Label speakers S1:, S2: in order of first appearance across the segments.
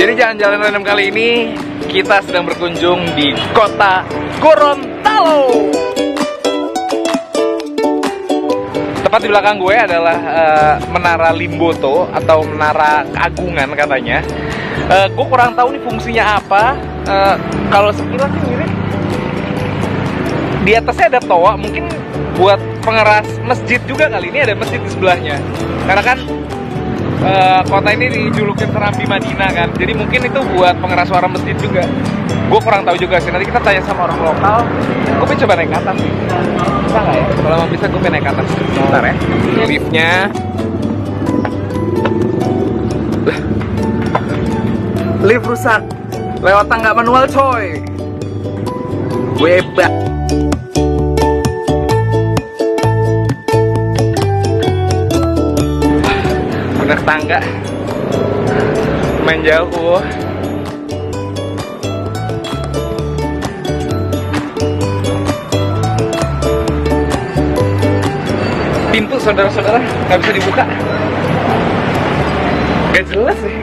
S1: Jadi jalan-jalan random kali ini kita sedang berkunjung di kota Gorontalo. Tepat di belakang gue adalah Menara Limboto atau Menara Keagungan katanya. Gue kurang tahu nih fungsinya apa. Kalau sekilas sih mirip. Di atasnya ada toa, mungkin buat pengeras masjid juga kali. Ini ada masjid di sebelahnya. Karena kan kota ini dijulukin Serambi Madinah kan, jadi mungkin itu buat pengeras suara masjid juga. Gue kurang tahu juga sih, nanti kita tanya sama orang lokal. Gue pengen coba naik ke atas sih, bisa nggak ya? Kalau mau bisa gue pengen naik ke atas. Bentar ya, liftnya. Lift rusak, lewat tangga manual coy. Webak. Naik tangga main jauh. Pintu saudara-saudara nggak bisa dibuka, gak jelas sih.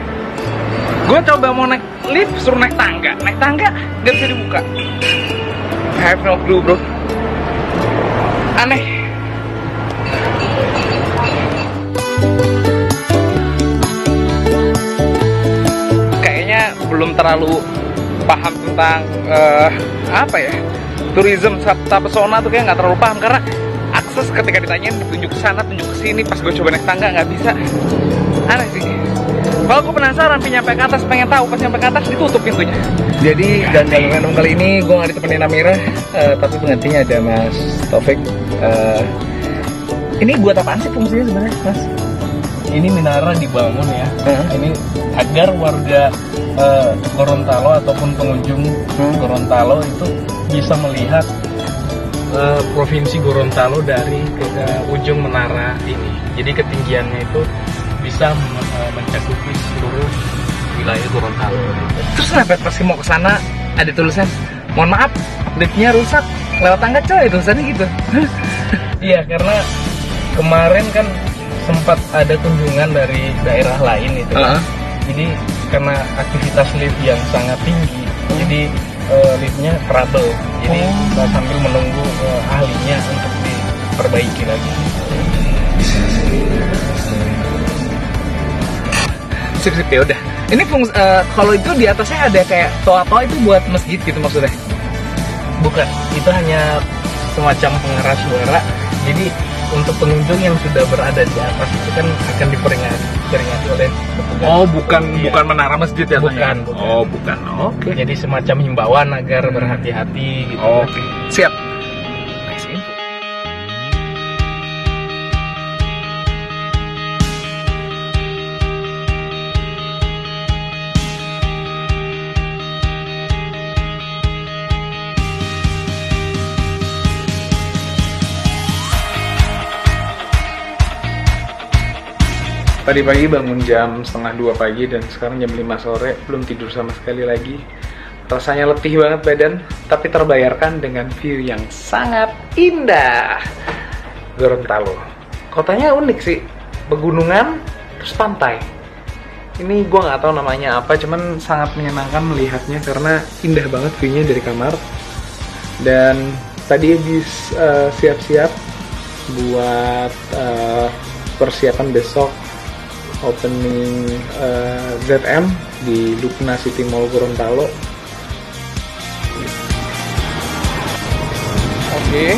S1: Gue coba mau naik lift suruh naik tangga nggak bisa dibuka. I have no clue bro, aneh. Belum terlalu paham tentang apa ya, tourism serta pesona tuh kayak nggak terlalu paham, karena akses ketika ditanyain tunjuk ke sana tunjuk ke sini, pas gue coba naik tangga nggak bisa. Aneh sih. Kalau gue penasaran pengen nyampe ke atas, pengen tahu, pas nyampe ke atas ditutup pintunya. Jadi dan random kali ini gue nggak ditemenin Amira, tapi penggantinya ada Mas Taufik. Ini buat apaan sih fungsinya sebenarnya, Mas?
S2: Ini menara dibangun ya, ini agar warga Gorontalo ataupun pengunjung Gorontalo itu bisa melihat provinsi Gorontalo dari ujung menara ini. Jadi ketinggiannya itu bisa mencakupi seluruh wilayah Gorontalo.
S1: Terus kenapa pas mau ke sana ada tulisan, mohon maaf liftnya rusak, lewat tangga coy, tulisannya gitu?
S2: Iya, karena kemarin kan sempat ada kunjungan dari daerah lain itu. Jadi karena aktivitas lift yang sangat tinggi, jadi liftnya trouble. Jadi kita sambil menunggu ahlinya untuk diperbaiki lagi.
S1: Sip ya udah. Ini kalau itu di atasnya ada kayak toa-toa, itu buat masjid gitu maksudnya?
S2: Bukan, itu hanya semacam pengeras suara. Jadi untuk pengunjung yang sudah berada di atas itu kan akan diperingati oleh petugas.
S1: Oh, bukan menara masjid ya?
S2: Bukan.
S1: Oh, bukan. Oke.
S2: Jadi semacam himbauan agar berhati-hati gitu.
S1: Oke. Siap. Nice info. Tadi pagi bangun jam 1:30 pagi dan sekarang jam 5 sore, belum tidur sama sekali lagi. Rasanya letih banget badan, tapi terbayarkan dengan view yang sangat indah. Gorontalo, kotanya unik sih, pegunungan terus pantai. Ini gue nggak tahu namanya apa, cuman sangat menyenangkan melihatnya karena indah banget view-nya dari kamar. Dan tadi habis siap-siap buat persiapan besok opening ZM di Lukna City Mall Gorontalo. Oke.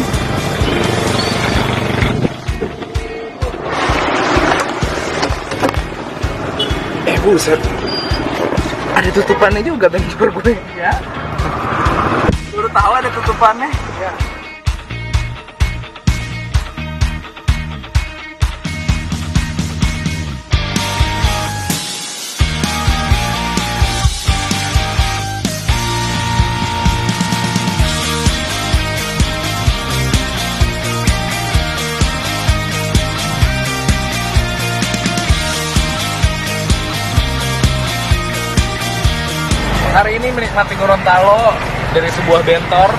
S1: Buset. Ada tutupannya juga benjol gue. Ya. Baru tahu ada tutupannya. Ya. Hari ini menikmati Gorontalo dari sebuah bentor.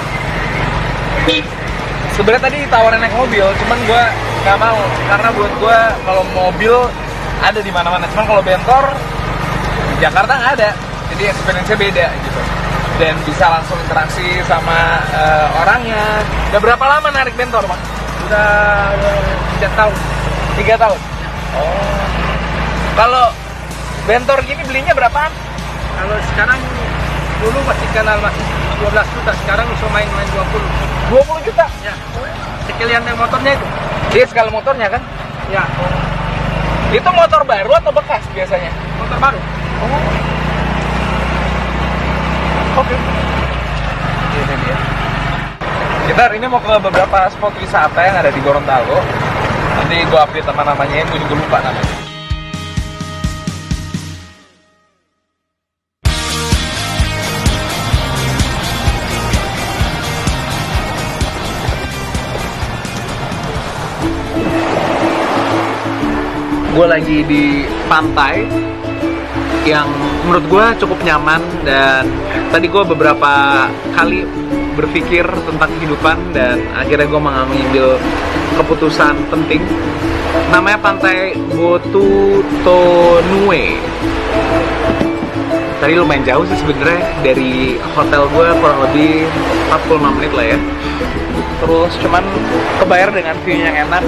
S1: Sebenarnya tadi tawaran naik mobil, cuman gue nggak mau karena buat gue kalau mobil ada di mana-mana. Cuman kalau bentor di Jakarta nggak ada. jadi experience-nya beda gitu. Dan bisa langsung interaksi sama orangnya. Udah berapa lama narik bentor, Pak?
S2: Udah 3 tahun.
S1: 3 tahun? Oh. Kalau bentor gini belinya berapaan?
S2: Kalau sekarang dulu masih kenal masih 12 juta, sekarang bisa main-main 20.
S1: 20 juta?
S2: Ya. Sekalian yang motornya itu.
S1: Iya, sekali motornya kan?
S2: Ya.
S1: Itu motor baru atau bekas biasanya?
S2: Motor baru.
S1: Oh. Oke. Ini dia. Kita hari ini mau ke beberapa spot wisata yang ada di Gorontalo. Nanti gue update nama-namanya, gue juga lupa namanya. Gue lagi di pantai yang menurut gue cukup nyaman, dan tadi gue beberapa kali berpikir tentang kehidupan dan akhirnya gue mengambil keputusan penting. Namanya Pantai Botutonue. Tadi lumayan jauh sih sebenarnya dari hotel gue, kurang lebih 45 menit lah ya. Terus cuman kebayar dengan view yang enak,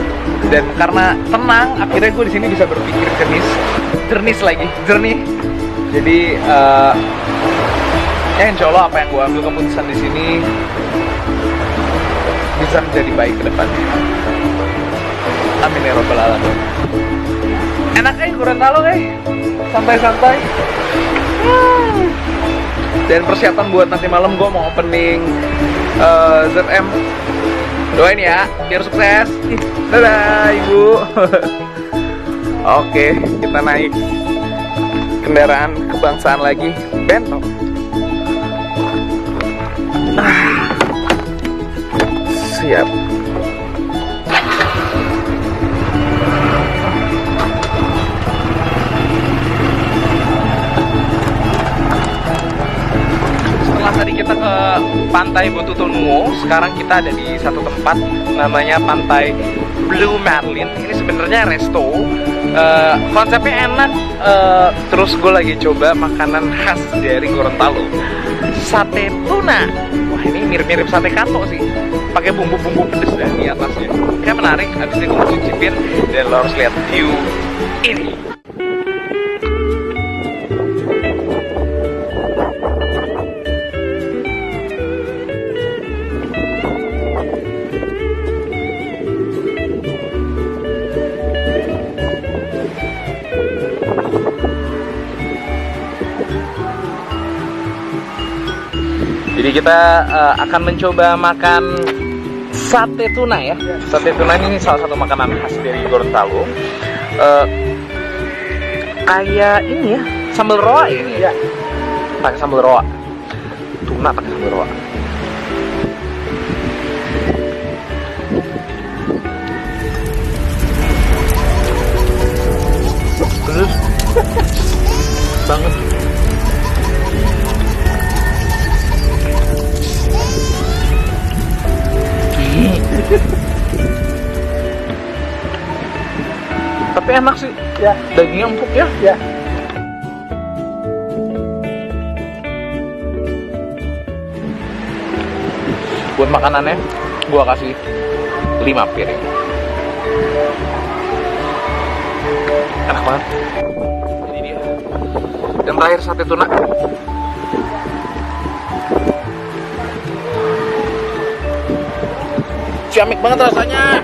S1: dan karena tenang akhirnya gue di sini bisa berpikir jernih. Jadi ya insya Allah apa yang gue ambil keputusan di sini bisa menjadi baik ke depannya. Amin ya robbal alamin. Enak Gorontalo santai-santai. Dan persiapan buat nanti malam gue mau opening ZM. Doain ya, biar sukses. Dadah ibu. Oke, kita naik kendaraan kebangsaan lagi, bentor. Siap. Setelah tadi kita ke Pantai Botutonue, sekarang kita ada di satu tempat namanya Pantai Blue Marlin. Ini sebenarnya resto. Konsepnya enak. Terus gue lagi coba makanan khas dari Gorontalo, sate tuna. Wah, ini mirip-mirip sate kato sih, pakai bumbu-bumbu pedes dah di atasnya. Kayak menarik. Habis ini gue mau cicipin, dan lo harus lihat view ini. Jadi kita akan mencoba makan sate tuna ya. Sate tuna ini salah satu makanan khas dari Gorontalo. Kayak ini ya, sambal roa ya ini ya. Pakai sambal roa. Tuna pakai sambal roa. Terus banget. Tapi enak sih ya, dagingnya empuk ya. Buat makanannya gua kasih 5 piring. Enak banget. Ini dia. Dan terakhir sate tuna. Ciamik banget rasanya.